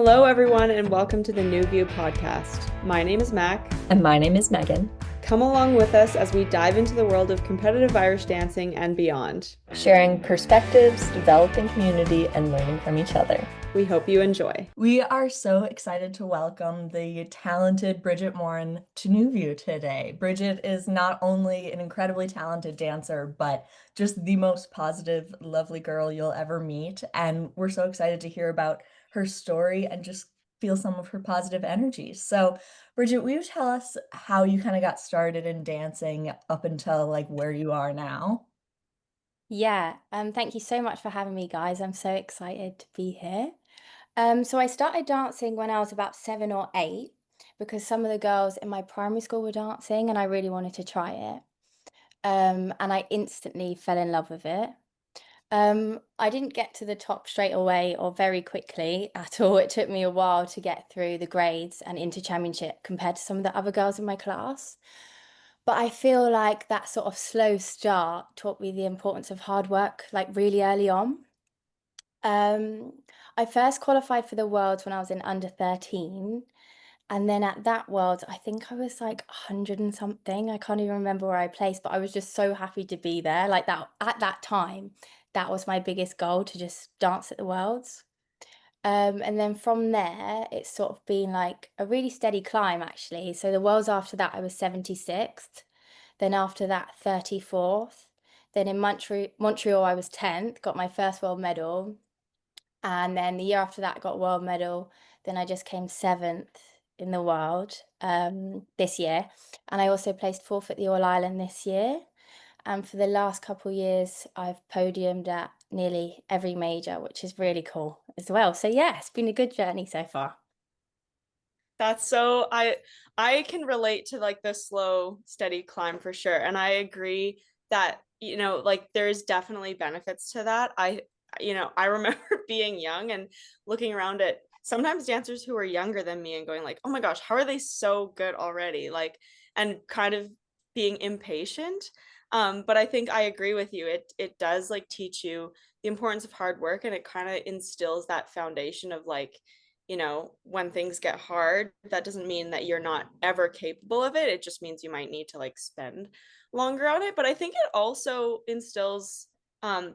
Hello, everyone, and welcome to the New View podcast. My name is Mac. And my name is Megan. Come along with us as we dive into the world of competitive Irish dancing and beyond. Sharing perspectives, developing community, and learning from each other. We hope you enjoy. We are so excited to welcome the talented Bridget Moran to New View today. Bridget is not only an incredibly talented dancer, but just the most positive, lovely girl you'll ever meet. And we're so excited to hear about her story and just feel some of her positive energy. So, Bridget, will you tell us how you kind of got started in dancing up until like where you are now? Thank you so much for having me, guys. I'm so excited to be here. So I started dancing when I was about 7 or 8 because some of the girls in my primary school were dancing and I really wanted to try it. And I instantly fell in love with it. I didn't get to the top straight away or very quickly at all. It took me a while to get through the grades and into championship compared to some of the other girls in my class. But I feel like that sort of slow start taught me the importance of hard work, like really early on. Um, I first qualified for the Worlds when I was in under 13. And then at that Worlds, I think I was like 100 and something. I can't even remember where I placed, but I was just so happy to be there. Like that at that time, that was my biggest goal to just dance at the Worlds. And then from there, it's sort of been like a really steady climb, actually. So the Worlds after that, I was 76th. Then after that, 34th. Then in Montreal, I was 10th, got my first world medal. And then the year after that, got a world medal. Then I just came 7th in the world this year. And I also placed fourth at the All Ireland this year. And for the last couple of years, I've podiumed at nearly every major, which is really cool as well. So yeah, it's been a good journey so far. That's so I can relate to like the slow, steady climb for sure. And I agree that, like there's definitely benefits to that. I remember being young and looking around at sometimes dancers who were younger than me and going like, "Oh my gosh, how are they so good already?" Like, and kind of being impatient. But I think I agree with you. It does like teach you the importance of hard work, and it kind of instills that foundation of like, when things get hard, that doesn't mean that you're not ever capable of it. It just means you might need to like spend longer on it. But I think it also instills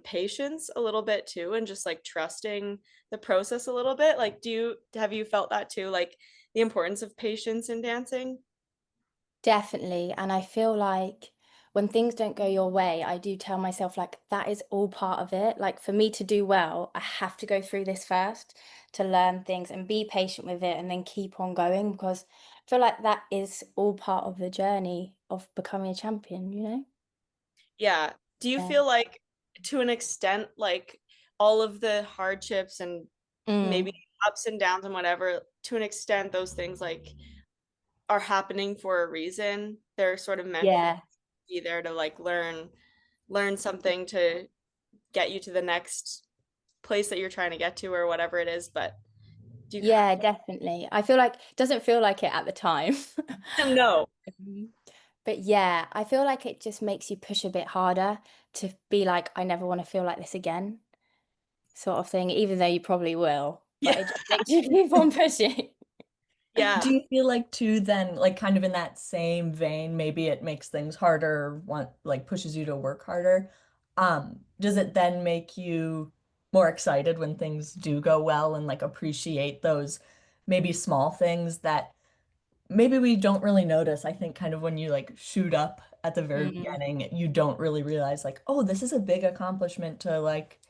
patience a little bit too, and just like trusting the process a little bit. Like, have you felt that too? Like the importance of patience in dancing? Definitely. And I feel like when things don't go your way, I do tell myself, like, that is all part of it. Like, for me to do well, I have to go through this first to learn things and be patient with it and then keep on going because I feel like that is all part of the journey of becoming a champion, you know? Yeah. Do you Yeah. feel like to an extent, like all of the hardships and Mm, maybe ups and downs and whatever, to an extent, those things like are happening for a reason? They're sort of meant for yeah. you there to like learn something to get you to the next place that you're trying to get to or whatever it is. But do you Yeah, definitely. I feel like it doesn't feel like it at the time. know? Mhm. But yeah, I feel like it just makes you push a bit harder to be like, I never want to feel like this again, sort of thing, even though you probably will, but Yeah. it just makes you keep on pushing. Yeah. Do you feel like too then, like kind of in that same vein, maybe it makes things harder, want like pushes you to work harder? Does it then make you more excited when things do go well and like appreciate those maybe small things that maybe we don't really notice? I think kind of when you like shoot up at the very Mm, beginning, you don't really realize like, oh, this is a big accomplishment to like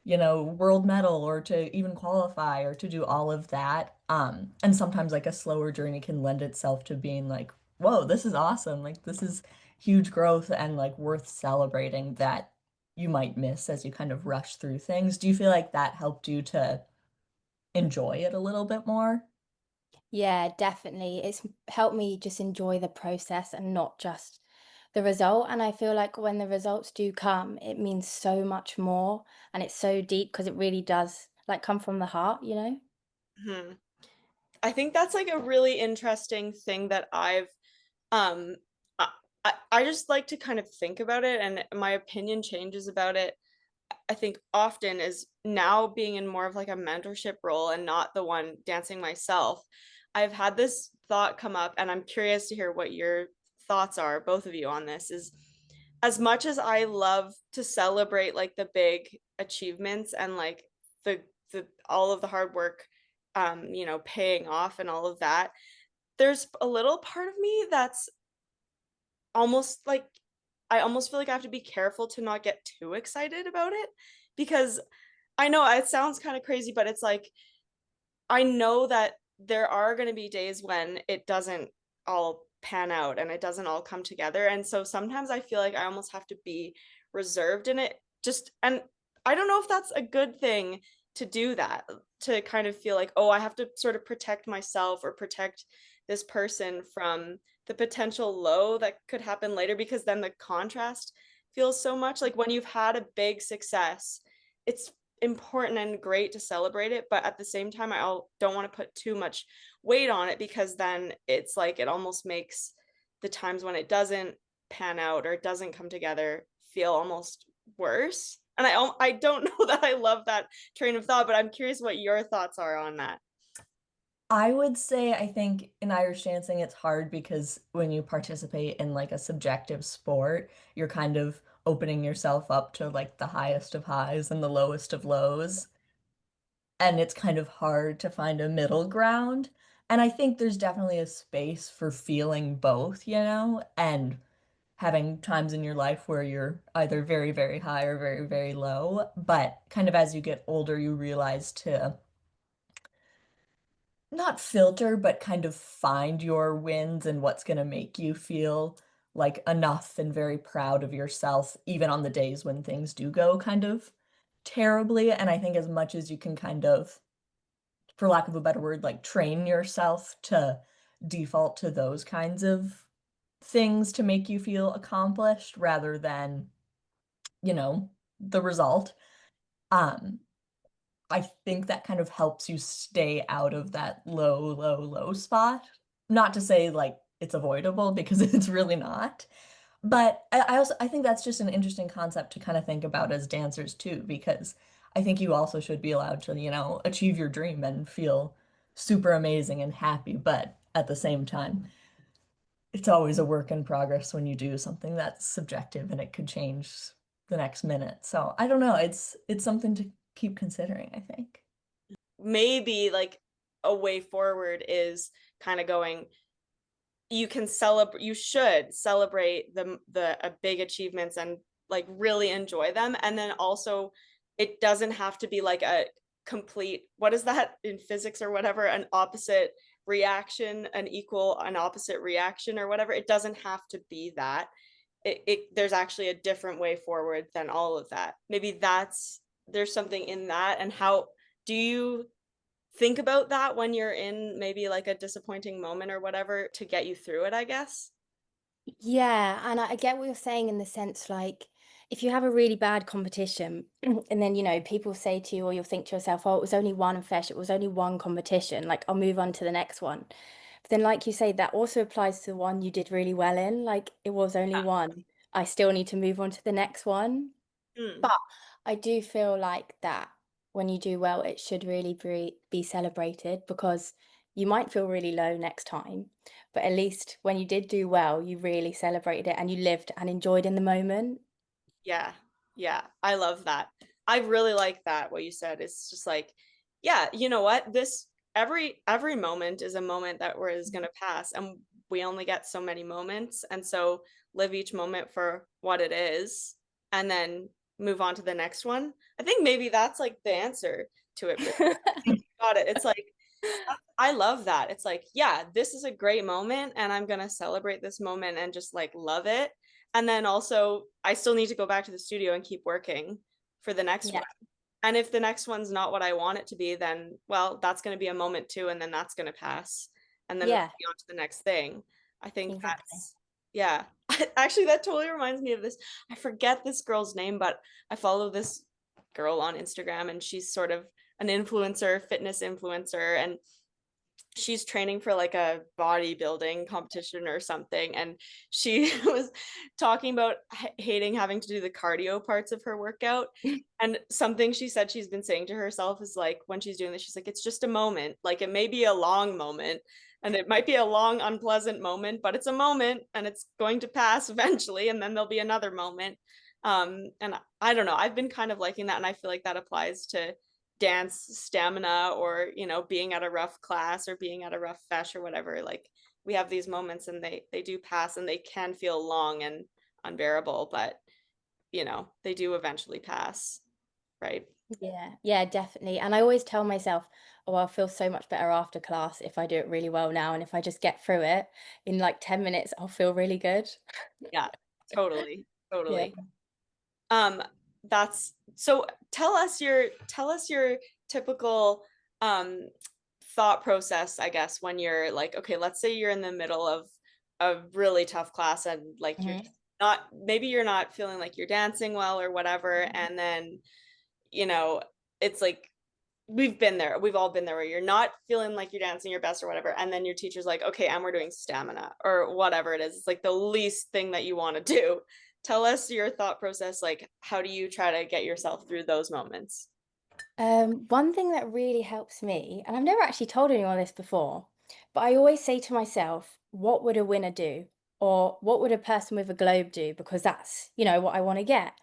world medal or to even qualify or to do all of that. And sometimes like a slower journey can lend itself to being like, whoa, this is awesome. Like this is huge growth and like worth celebrating that you might miss as you kind of rush through things. Do you feel like that helped you to enjoy it a little bit more? yeah, definitely. It's helped me just enjoy the process and not just the result. And I feel like when the results do come, it means so much more and it's so deep because it really does like come from the heart, you know? Hmm. I think that's like a really interesting thing that um I, I just like to kind of think about it, and my opinion changes about it I think often is now being in more of like a mentorship role and not the one dancing myself. I've had this thought come up, and I'm curious to hear what your thoughts are, both of you, on this. Is as much as I love to celebrate like the big achievements and like the all of the hard work paying off and all of that, there's a little part of me that's almost like I almost feel like I have to be careful to not get too excited about it, because I know it sounds kind of crazy, but it's like I know that there are going to be days when it doesn't all pan out and it doesn't all come together. And so sometimes I feel like I almost have to be reserved in it. And I don't know if that's a good thing to do that, to kind of feel like, oh, I have to sort of protect myself or protect this person from the potential low that could happen later, because then the contrast feels so much like when you've had a big success, it's important and great to celebrate it, but at the same time don't want to put too much weight on it, because then it's like it almost makes the times when it doesn't pan out or it doesn't come together feel almost worse. And I don't know that I love that train of thought, but I'm curious what your thoughts are on that. I would say I think in Irish dancing it's hard because when you participate in like a subjective sport, you're kind of opening yourself up to like the highest of highs and the lowest of lows. And it's kind of hard to find a middle ground. And I think there's definitely a space for feeling both, and having times in your life where you're either very, very high or very, very low. But kind of as you get older, you realize to not filter, but kind of find your wins and what's going to make you feel like enough and very proud of yourself, even on the days when things do go kind of terribly. And I think as much as you can kind of, for lack of a better word, like train yourself to default to those kinds of things to make you feel accomplished rather than, the result. Um, I think that kind of helps you stay out of that low, low, low spot. Not to say like it's avoidable because it's really not. But I think that's just an interesting concept to kind of think about as dancers too, because I think you also should be allowed to, achieve your dream and feel super amazing and happy. But at the same time, it's always a work in progress when you do something that's subjective and it could change the next minute. So I don't know. It's something to keep considering, I think. Maybe like a way forward is kind of going, you should celebrate the big achievements and like really enjoy them, and then also it doesn't have to be like a complete, what is that in physics or whatever, an opposite reaction, an opposite reaction or whatever. It doesn't have to be that. There's actually a different way forward than all of that. Maybe there's something in that. And how do you think about that when you're in maybe like a disappointing moment or whatever, to get you through it, I guess? Yeah, and I get what you're saying in the sense like if you have a really bad competition and then people say to you or you'll think to yourself, oh, it was only one fesh, it was only one competition, like I'll move on to the next one. But then like you say, that also applies to the one you did really well in, like it was only one. I still need to move on to the next one. Mm, But I do feel like that when you do well, it should really be celebrated because you might feel really low next time, but at least when you did do well, you really celebrated it and you lived and enjoyed in the moment. yeah, yeah, I love that. I really like that, what you said. It's just like, yeah, you know what, this every moment is a moment that is going to pass, and we only get so many moments, and so live each moment for what it is, and then move on to the next one. I think maybe that's like the answer to it, Bridget. Got it. It's like I love that. It's like, yeah, this is a great moment and I'm going to celebrate this moment and just like love it. And then also, I still need to go back to the studio and keep working for the next Yeah, one. And if the next one's not what I want it to be, then, well, that's going to be a moment too. And then that's going to pass. And then we'll yeah, be on to the next thing. I think exactly. yeah. Actually, that totally reminds me of this. I forget this girl's name, but I follow this girl on Instagram, and she's sort of an influencer, fitness influencer. And she's training for like a bodybuilding competition or something, and she was talking about hating having to do the cardio parts of her workout. And something she said she's been saying to herself is like, when she's doing this, she's like, it's just a moment. Like, it may be a long moment and it might be a long unpleasant moment, but it's a moment and it's going to pass eventually, and then there'll be another moment. And I don't know, I've been kind of liking that, and I feel like that applies to dance stamina, or being at a rough class or being at a rough fesh or whatever. Like, we have these moments and they do pass, and they can feel long and unbearable, but they do eventually pass, right? Yeah, yeah, definitely. And I always tell myself, oh, I'll feel so much better after class if I do it really well now. And if I just get through it in like 10 minutes, I'll feel really good. Yeah, totally, Yeah. totally. Um, that's so tell us your typical um thought process, I guess, when you're like, okay, let's say you're in the middle of a really tough class, and like you're Mhm. just not, maybe you're not feeling like you're dancing well or whatever, and then you know it's like, we've all been there, where you're not feeling like you're dancing your best or whatever, and then your teacher's like, okay, and we're doing stamina or whatever it is. It's like the least thing that you want to do. Tell us your thought process, like, how do you try to get yourself through those moments? One thing that really helps me, and I've never actually told anyone this before, but I always say to myself, what would a winner do? Or what would a person with a globe do? Because that's, what I want to get.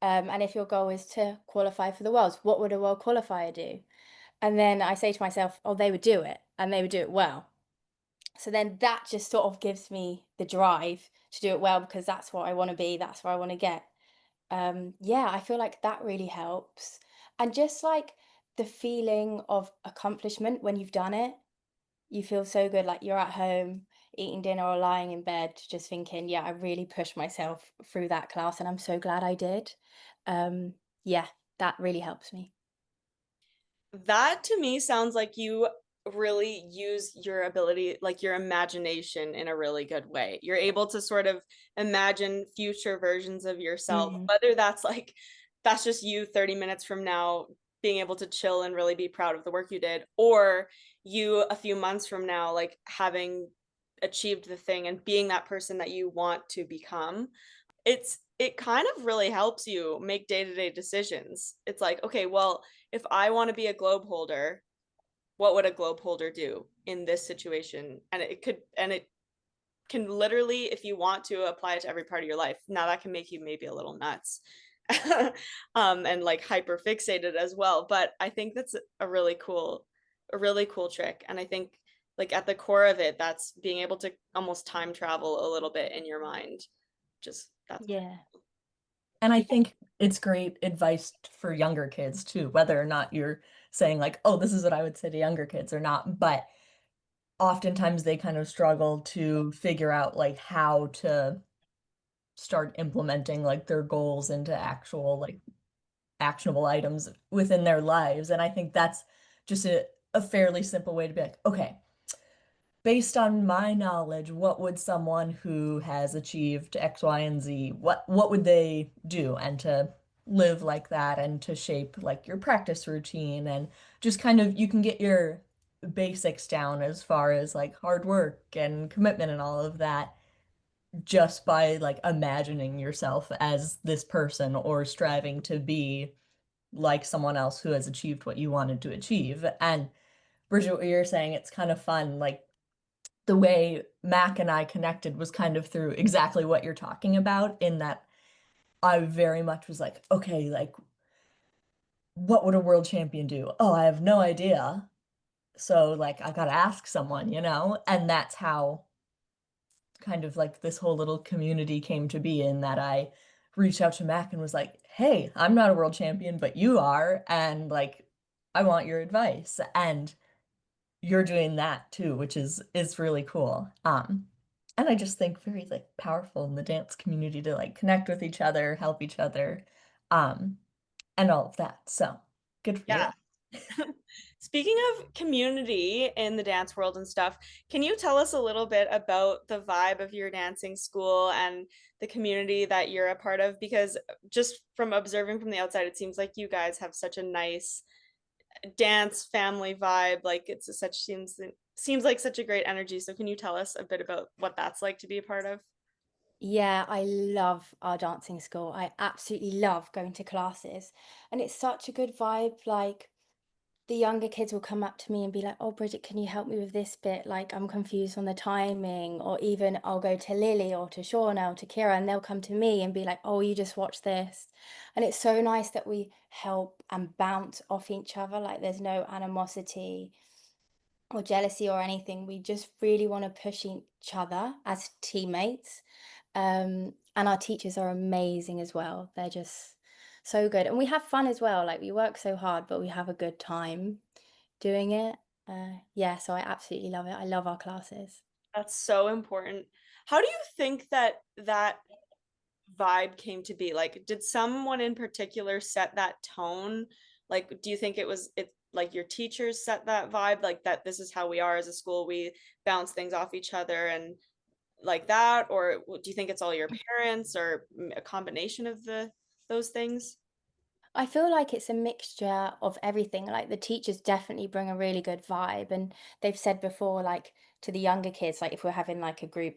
And if your goal is to qualify for the Worlds, what would a world qualifier do? And then I say to myself, oh, they would do it and they would do it well. So then that just sort of gives me the drive to do it well because that's what I want to be, that's what I want to get. Yeah, I feel like that really helps. And just like the feeling of accomplishment when you've done it, you feel so good, like you're at home eating dinner or lying in bed, just thinking, yeah, I really pushed myself through that class and I'm so glad I did. Yeah, that really helps me. That to me sounds like you really use your ability, like your imagination, in a really good way. You're able to sort of imagine future versions of yourself, Mm. whether that's just you 30 minutes from now being able to chill and really be proud of the work you did, or you a few months from now, like having achieved the thing and being that person that you want to become. It kind of really helps you make day-to-day decisions. It's like, okay, well, if I want to be a globe holder, what would a globe holder do in this situation? And it can literally, if you want to, apply it to every part of your life. Now that can make you maybe a little nuts. And like hyper fixated as well. But I think that's a really cool trick. And I think, like, at the core of it, that's being able to almost time travel a little bit in your mind. Just that's Yeah. And I Yeah. think it's great advice for younger kids too, whether or not you're saying like, oh, this is what I would say to younger kids or not. But oftentimes they kind of struggle to figure out like how to start implementing like their goals into actual like actionable items within their lives. And I think that's just a fairly simple way to be like, okay, based on my knowledge, what would someone who has achieved X, Y, and Z, what would they do? And to live like that and to shape like your practice routine and just kind of you can get your basics down as far as like hard work and commitment and all of that just by like imagining yourself as this person or striving to be like someone else who has achieved what you wanted to achieve. And Bridget, what you're saying, it's kind of fun. Like the way Mac and I connected was kind of through exactly what you're talking about, in that I very much was like, okay, like, what would a world champion do? Oh, I have no idea. So, like, I gotta ask someone, you know? And that's how kind of like this whole little community came to be, in that I reached out to Mac and was like, hey, I'm not a world champion, but you are. And like, I want your advice. And you're doing that too, which is really cool. And I just think very like powerful in the dance community to like connect with each other, help each other, um, and all of that. So good for you. Yeah. Speaking of community in the dance world and stuff, can you tell us a little bit about the vibe of your dancing school and the community that you're a part of? Because just from observing from the outside, it seems like you guys have such a nice dance family vibe. Like it's a such seems like such a great energy. So can you tell us a bit about what that's like to be a part of? Yeah, I love our dancing school. I absolutely love going to classes. And it's such a good vibe. Like the younger kids will come up to me and be like, "Oh, Bridget, can you help me with this bit? Like, I'm confused on the timing." Or even I'll go to Lily or to Shauna or to Kira, and they'll come to me and be like, "Oh, you just watch this." And it's so nice that we help and bounce off each other. Like, there's no animosity or jealousy or anything. We just really want to push each other as teammates. And our teachers are amazing as well. They're just so good. And we have fun as well. Like we work so hard, but we have a good time doing it. Yeah, so I absolutely love it. I love our classes. That's so important. How do you think that that vibe came to be? Like, did someone in particular set that tone? Like, do you think it like your teachers set that vibe, like that this is how we are as a school, we bounce things off each other and like that? Or do you think it's all your parents or a combination of those things? I feel like it's a mixture of everything. Like the teachers definitely bring a really good vibe. And they've said before, like to the younger kids, like if we're having like a group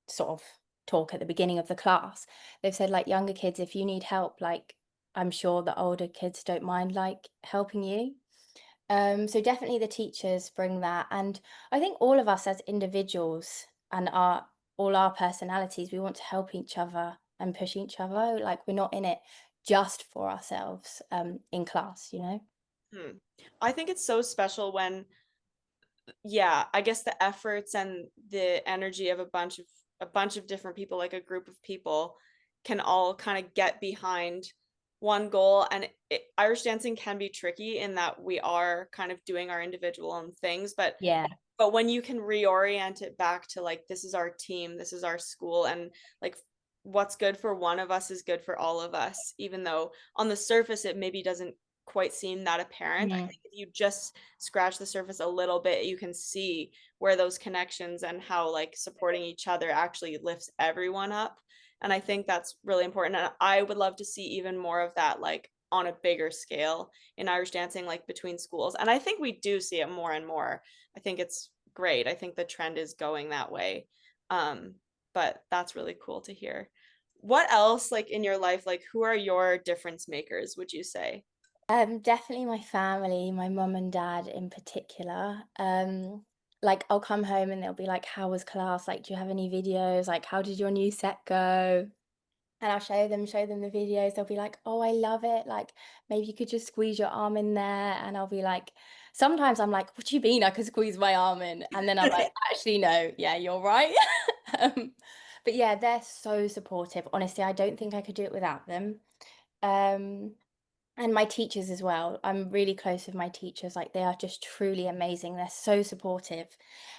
sort of talk at the beginning of the class, they've said like younger kids, if you need help, like I'm sure the older kids don't mind like helping you. So definitely the teachers bring that, and I think all of us as individuals and our all our personalities, we want to help each other and push each other. Like we're not in it just for ourselves in class, you know. Hmm. I think it's so special when, yeah, I guess the efforts and the energy of a bunch of different people, like a group of people, can all kind of get behind one goal. And Irish dancing can be tricky in that we are kind of doing our individual own things, Yeah. but when you can reorient it back to like this is our team, this is our school, and like what's good for one of us is good for all of us, even though on the surface it maybe doesn't quite seem that apparent. I Mm. think if you just scratch the surface a little bit, you can see where those connections and how like supporting each other actually lifts everyone up. And I think that's really important. And I would love to see even more of that, like on a bigger scale in Irish dancing, like between schools. And I think we do see it more and more. I think it's great. I think the trend is going that way. Um, but that's really cool to hear. What else, like in your life, like who are your difference makers, would you say? Definitely my family, my mum and dad in particular. Like I'll come home and they'll be like, "How was class? Like, do you have any videos? Like, how did your new set go?" And I'll show them the videos. They'll be like, "Oh, I love it. Like, maybe you could just squeeze your arm in there." And I'll be like, sometimes I'm like, "What do you mean I could squeeze my arm in?" And then I'm like, "Actually, no. Yeah, you're right." Um, but yeah, they're so supportive. Honestly, I don't think I could do it without them. Um, and my teachers as well. I'm really close with my teachers. Like, they are just truly amazing. They're so supportive.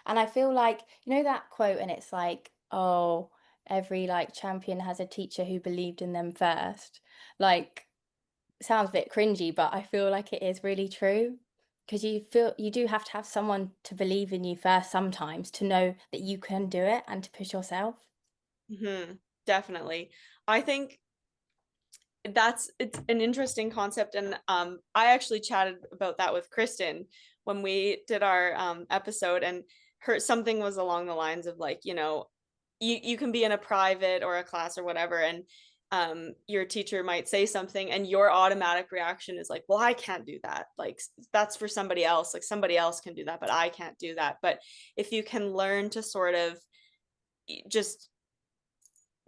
And I feel like, you know that quote, and it's like, "Oh, every like champion has a teacher who believed in them first." Like, sounds a bit cringy, but I feel like it is really true. Because you feel you do have to have someone to believe in you first sometimes to know that you can do it and to push yourself. Hmm. Definitely. I think it's an interesting concept, and I actually chatted about that with Kristen when we did our episode, and her something was along the lines of like, you can be in a private or a class or whatever, and your teacher might say something and your automatic reaction is like, well, I can't do that, like that's for somebody else, like somebody else can do that, but I can't do that. But if you can learn to sort of just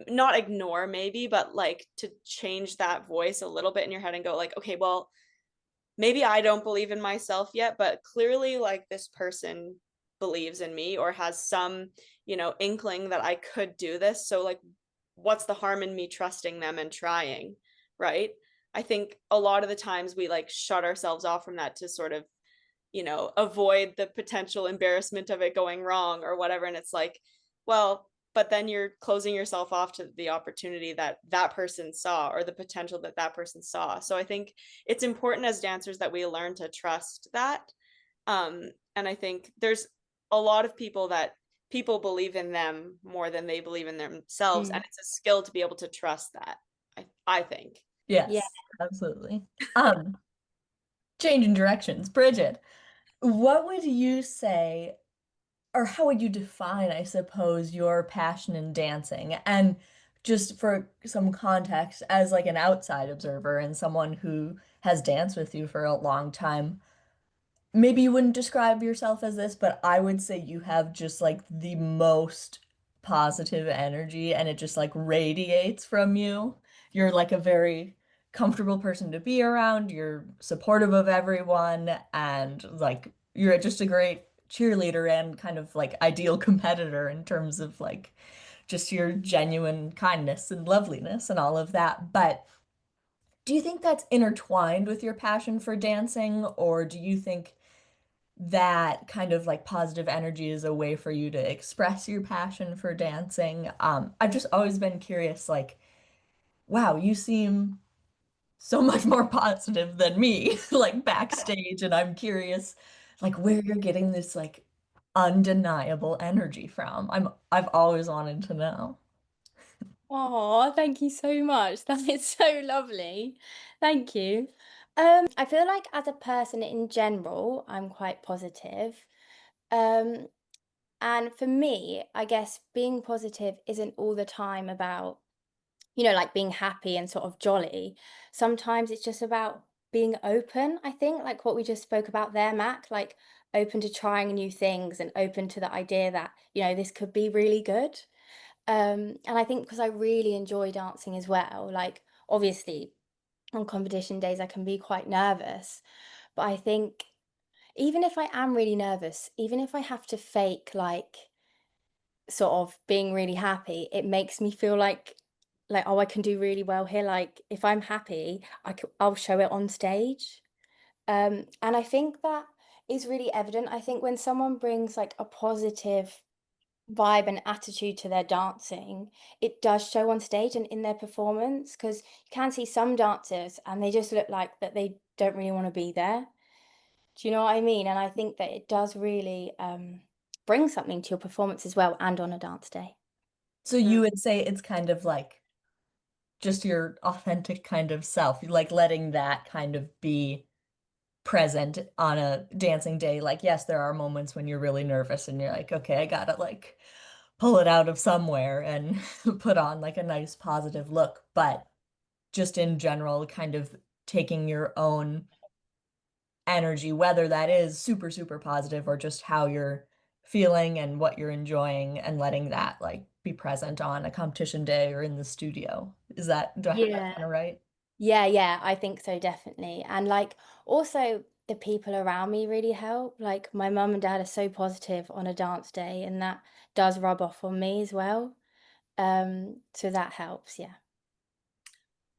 not ignore maybe, but like to change that voice a little bit in your head and go like, okay, well, maybe I don't believe in myself yet, but clearly like this person believes in me or has some, inkling that I could do this. So like what's the harm in me trusting them and trying, right? I think a lot of the times we like shut ourselves off from that to sort of, avoid the potential embarrassment of it going wrong or whatever. And it's like, well, but then you're closing yourself off to the opportunity that that person saw or the potential that that person saw. So I think it's important as dancers that we learn to trust that. And I think there's a lot of people that people believe in them more than they believe in themselves. And Mm. it's a skill to be able to trust that, I think. Yeah. Yes, absolutely. Um, Changing directions. Bridget, what would you say, or how would you define, I suppose, your passion in dancing? And just for some context, as like an outside observer and someone who has danced with you for a long time, maybe you wouldn't describe yourself as this, but I would say you have just like the most positive energy and it just like radiates from you. You're like a very comfortable person to be around. You're supportive of everyone and like you're just a great cheerleader and kind of like ideal competitor in terms of like just your genuine kindness and loveliness and all of that. But do you think that's intertwined with your passion for dancing, or do you think that kind of like positive energy is a way for you to express your passion for dancing? I've just always been curious, like, wow, you seem so much more positive than me, like backstage, and I'm curious, like, where you're getting this like undeniable energy from. I've always wanted to know. Oh, thank you so much. That is so lovely. Thank you. I feel like as a person in general, I'm quite positive. Um, and for me, I guess being positive isn't all the time about, like being happy and sort of jolly. Sometimes it's just about being open, I think, like what we just spoke about there, Mac, like open to trying new things and open to the idea that, this could be really good. And I think because I really enjoy dancing as well, like obviously on competition days I can be quite nervous, but I think even if I am really nervous, even if I have to fake like sort of being really happy, it makes me feel like oh, I can do really well here. Like if I'm happy, I'll show it on stage. And I think that is really evident. I think when someone brings like a positive vibe and attitude to their dancing, it does show on stage and in their performance because you can see some dancers and they just look like that they don't really want to be there. Do you know what I mean? And I think that it does really bring something to your performance as well and on a dance day. So you would say it's kind of like just your authentic kind of self, like letting that kind of be present on a dancing day. Like, yes, there are moments when you're really nervous and you're like, okay, I gotta like pull it out of somewhere and put on like a nice positive look. But just in general, kind of taking your own energy, whether that is super, super positive or just how you're feeling and what you're enjoying and letting that like be present on a competition day or in the studio. Do I have that Yeah. kind of right? Yeah, yeah, I think so, definitely. And like also the people around me really help. Like my mum and dad are so positive on a dance day, and that does rub off on me as well. So that helps, yeah.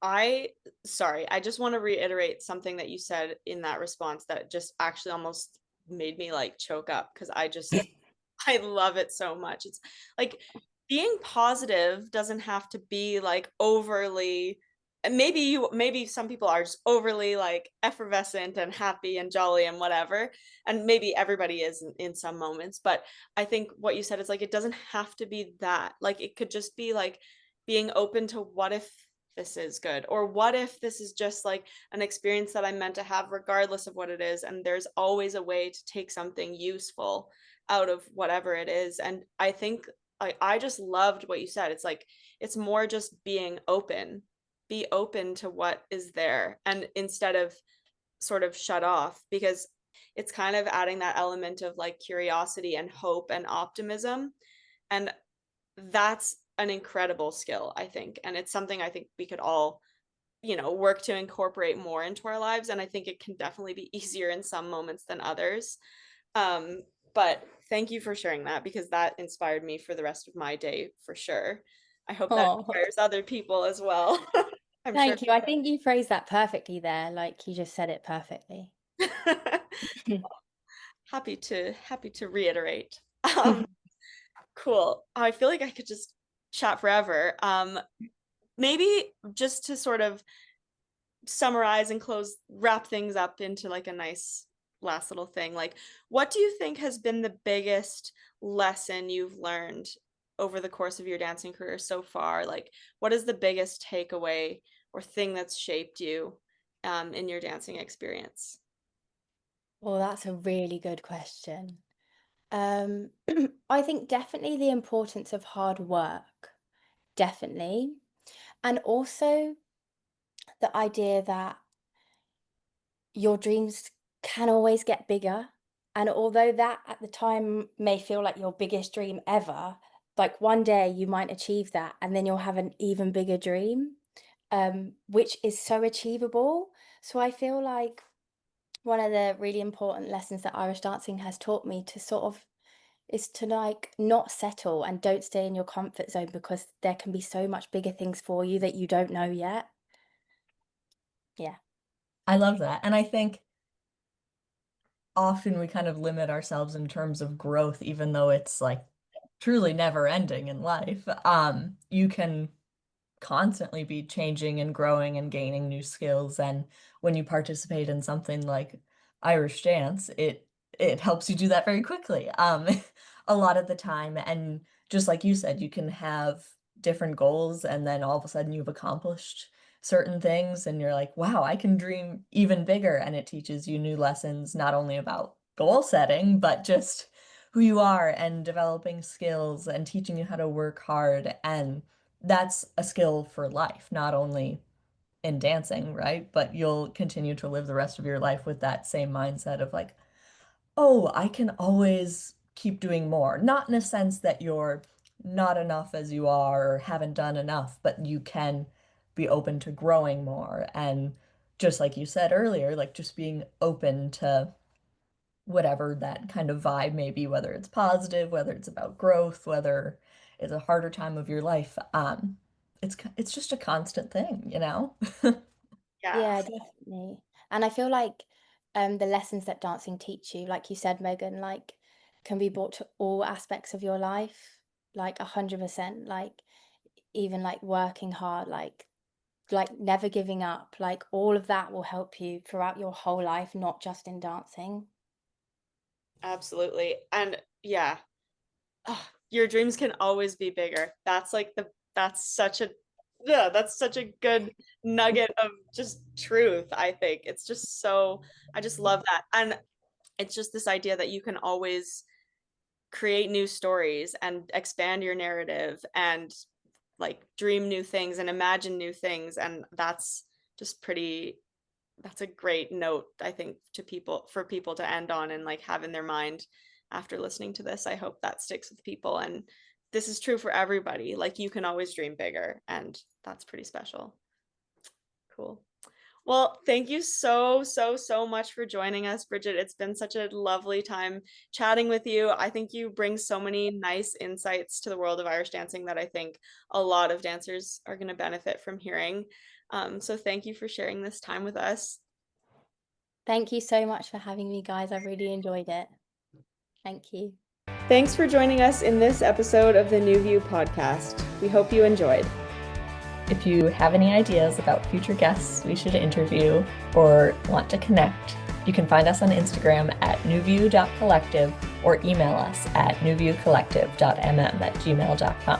I, sorry, I just want to reiterate something that you said in that response that just actually almost made me like choke up because I love it so much. It's like being positive doesn't have to be like overly, and maybe some people are just overly like effervescent and happy and jolly and whatever. And maybe everybody is in some moments, but I think what you said is like it doesn't have to be that. Like it could just be like being open to what if this is good, or what if this is just like an experience that I'm meant to have regardless of what it is, and there's always a way to take something useful out of whatever it is. And I think I just loved what you said. It's like it's more just being open, be open to what is there, and instead of sort of shut off, because it's kind of adding that element of like curiosity and hope and optimism. And that's an incredible skill, I think. And it's something I think we could all, work to incorporate more into our lives. And I think it can definitely be easier in some moments than others. Um, but thank you for sharing that because that inspired me for the rest of my day for sure. I hope that Oh, inspires other people as well. I'm sure. thank you. I think you phrased that perfectly there. Like you just said it perfectly. Happy to reiterate. Um, cool. I feel like I could just chat forever. Maybe just to sort of summarize and wrap things up into like a nice last little thing. Like, what do you think has been the biggest lesson you've learned over the course of your dancing career so far? Like, what is the biggest takeaway or thing that's shaped you in your dancing experience? Well, that's a really good question. Um, I think definitely the importance of hard work, definitely. And also the idea that your dreams can always get bigger. And although that at the time may feel like your biggest dream ever, like one day you might achieve that and then you'll have an even bigger dream, which is so achievable. So I feel like one of the really important lessons that Irish dancing has taught me to sort of is to like not settle and don't stay in your comfort zone because there can be so much bigger things for you that you don't know yet. Yeah. I love that. And I think often we kind of limit ourselves in terms of growth, even though it's like truly never ending in life. You can constantly be changing and growing and gaining new skills. And when you participate in something like Irish dance, it helps you do that very quickly. A lot of the time. And just like you said, you can have different goals and then all of a sudden you've accomplished certain things and you're like, wow, I can dream even bigger. And it teaches you new lessons, not only about goal setting, but just who you are and developing skills and teaching you how to work hard. And that's a skill for life, not only in dancing, right? But you'll continue to live the rest of your life with that same mindset of like, oh, I can always keep doing more. Not in a sense that you're not enough as you are or haven't done enough, but you can be open to growing more. And just like you said earlier, like just being open to whatever that kind of vibe may be, whether it's positive, whether it's about growth, whether it's a harder time of your life. It's just a constant thing, you know? Yeah. Yeah, definitely. And I feel like the lessons that dancing teach you, like you said, Megan, like can be brought to all aspects of your life, like 100%, like even like working hard, like never giving up, like all of that will help you throughout your whole life, not just in dancing. Absolutely. And yeah, your dreams can always be bigger. That's such a yeah, that's such a good nugget of just truth, I think. It's just so I just love that. And it's just this idea that you can always create new stories and expand your narrative and like dream new things and imagine new things, and just pretty that's a great note, I think, to people for people to end on and like have in their mind after listening to this. I hope that sticks with people. And this is true for everybody. Like you can always dream bigger, and that's pretty special. Cool. Well, thank you so much for joining us, Bridget. It's been such a lovely time chatting with you. I think you bring so many nice insights to the world of Irish dancing that I think a lot of dancers are going to benefit from hearing. So thank you for sharing this time with us. Thank you so much for having me, guys. I really enjoyed it. Thank you. Thanks for joining us in this episode of the New View podcast. We hope you enjoyed. If you have any ideas about future guests we should interview or want to connect, you can find us on Instagram at newview.collective or email us at newviewcollective.mm@gmail.com.